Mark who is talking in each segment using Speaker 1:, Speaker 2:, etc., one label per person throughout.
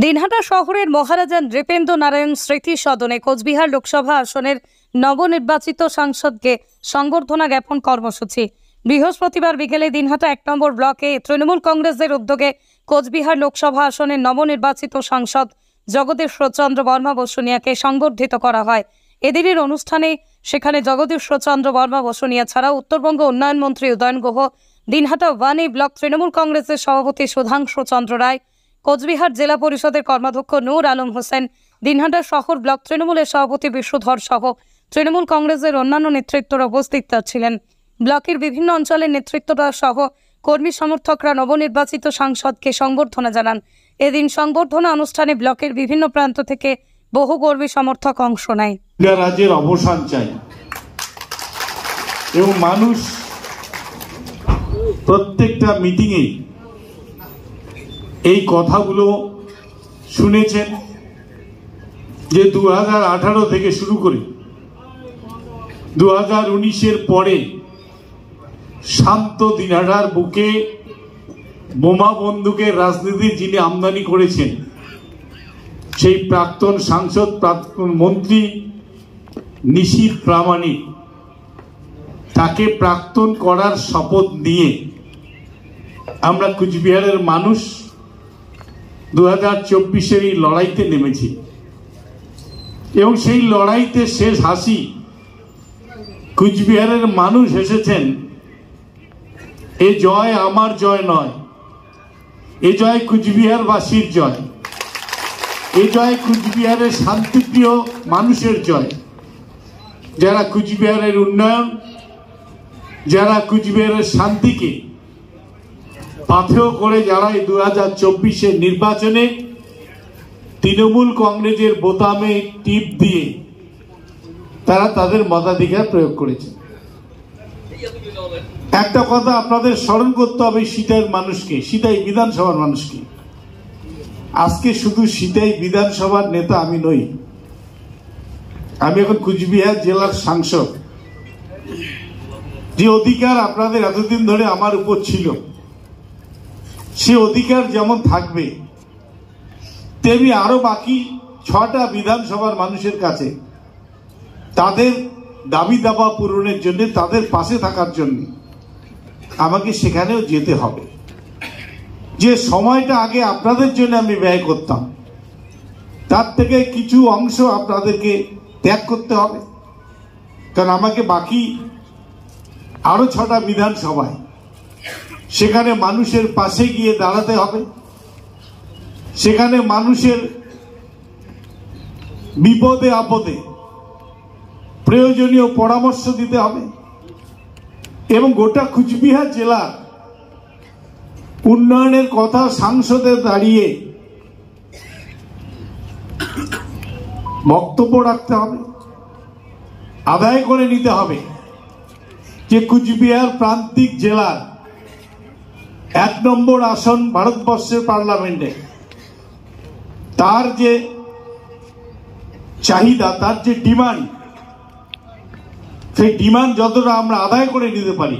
Speaker 1: দিনহাটা শহরের মহারাজা নৃপেন্দ্র নারায়ণ স্মৃতি সদনে কোচবিহার লোকসভা আসনের নবনির্বাচিত সাংসদকে সংবর্ধনা জ্ঞাপন কর্মসূচি বৃহস্পতিবার বিকেলে দিনহাটা ১ নম্বর ব্লকে তৃণমূল কংগ্রেসের উদ্যোগে কোচবিহার লোকসভা আসনের নবনির্বাচিত সাংসদ জগদীশ্বর চন্দ্র বর্মা বসুনিয়াকে সংবর্ধিত করা হয়। এদিনের অনুষ্ঠানে সেখানে জগদীশ্বর চন্দ্র বর্মা বসুনিয়া ছাড়াও উত্তরবঙ্গ উন্নয়ন মন্ত্রী উদয়ন গুহ, দিনহাটা 1 ব্লক তৃণমূল কংগ্রেসের সভাপতি সুধাংশু চন্দ্র রায়, কোচবিহার জেলা পরিষদের কর্মাধ্যক্ষ নূর আলম হোসেন, দিনহাটা শহর ব্লক তৃণমূলের সভাপতি বিশ্বধর সহ তৃণমূল কংগ্রেসের অন্যান্য নেতৃত্বরা উপস্থিত ছিলেন। ব্লকের বিভিন্ন অঞ্চলের নেতৃত্বরা সহ কর্মী সমর্থকরা নবনির্বাচিত সাংসদকে সংবর্ধনা জানান। এদিন সংবর্ধনা অনুষ্ঠানে ব্লকের বিভিন্ন প্রান্ত থেকে বহু কর্মী সমর্থক অংশ নেয়।
Speaker 2: রাজ্যের অবসান চাই এবং মানুষ প্রত্যেকটা মিটিংয়ে এই কথাগুলো শুনেছেন যে 2018 থেকে শুরু করে 2019-এর পরে শান্ত দিনহাটার বুকে বোমা বন্দুকের রাজনীতির যিনি আমদানি করেছেন সেই প্রাক্তন সাংসদ প্রাক্তন মন্ত্রী নিশীথ প্রামাণিক, তাকে প্রাক্তন করার শপথ নিয়ে আমরা কুচবিহারের মানুষ 2024-এর এই লড়াইতে নেমেছি এবং সেই লড়াইতে শেষ হাসি কুচবিহারের মানুষ এসেছেন। এ জয় আমার জয় নয়, এ জয় কুচবিহারবাসীর জয়, এ জয় কুচবিহারের শান্তিপ্রিয় মানুষের জয়, যারা কুচবিহারের উন্নয়ন, যারা কুচবিহারের শান্তিকে পাথেয় করে যারা এই 2024-এর নির্বাচনে তৃণমূল কংগ্রেসের বোতামে টিপ দিয়ে তারা তাদের মতাধিকার প্রয়োগ করেছে। একটা কথা আপনাদের স্মরণ করতে হবে, সিতাইয়ের মানুষকে, সিতাই বিধানসভার মানুষকে। আজকে শুধু সিতাই বিধানসভার নেতা আমি নই, আমি এখন কুচবিহার জেলার সাংসদ। যে অধিকার আপনাদের এতদিন ধরে আমার উপর ছিল, সে অধিকার যেমন থাকবে তেমনি আরো বাকি 6টা বিধানসভার মানুষের কাছে তাদের দাবি দাবা পূরণের জন্য, তাদের পাশে থাকার জন্য আমাকে সেখানেও যেতে হবে। যে সময়টা আগে আপনাদের জন্য আমি ব্যয় করতাম, তার থেকে কিছু অংশ আপনাদেরকে ত্যাগ করতে হবে, কারণ আমাকে বাকি আরো 6টা বিধানসভায় সেখানে মানুষের পাশে গিয়ে দাঁড়াতে হবে, সেখানে মানুষের বিপদে আপদে প্রয়োজনীয় পরামর্শ দিতে হবে এবং গোটা কুচবিহার জেলার উন্নয়নের কথা সংসদে দাঁড়িয়ে বক্তব্য রাখতে হবে, আদায় করে নিতে হবে যে কুচবিহার প্রান্তিক জেলার 1 নম্বর আসন ভারতবর্ষের পার্লামেন্টে তার যে চাহিদা, তার যে ডিমান্ড, সেই ডিমান্ড যতটা আমরা আদায় করে নিতে পারি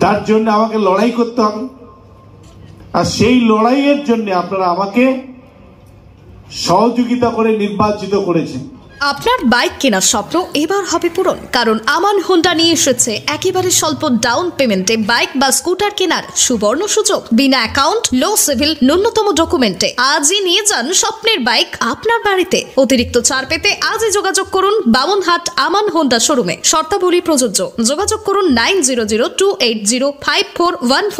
Speaker 2: তার জন্য আমাকে লড়াই করতে হবে। আর সেই লড়াইয়ের জন্য আপনারা আমাকে সহযোগিতা করে নির্বাচিত করেছেন।
Speaker 3: আপনার বাইক কেনার স্বপ্ন এবার হবে পূরণ, কারণ আমান হোন্ডা নিয়ে এসেছে একেবারে স্বল্প ডাউন পেমেন্টে বাইক বা স্কুটার কেনার সুবর্ণ সুযোগ। বিনা অ্যাকাউন্ট, লো সিভিল, ন্যূনতম ডকুমেন্টে আজই নিয়ে যান স্বপ্নের বাইক আপনার বাড়িতে। অতিরিক্ত ছাড় পেতে আজই যোগাযোগ করুন বামনহাট আমান হোন্ডা শোরুমে। শর্তাবলী প্রযোজ্য। যোগাযোগ করুন 9002805414।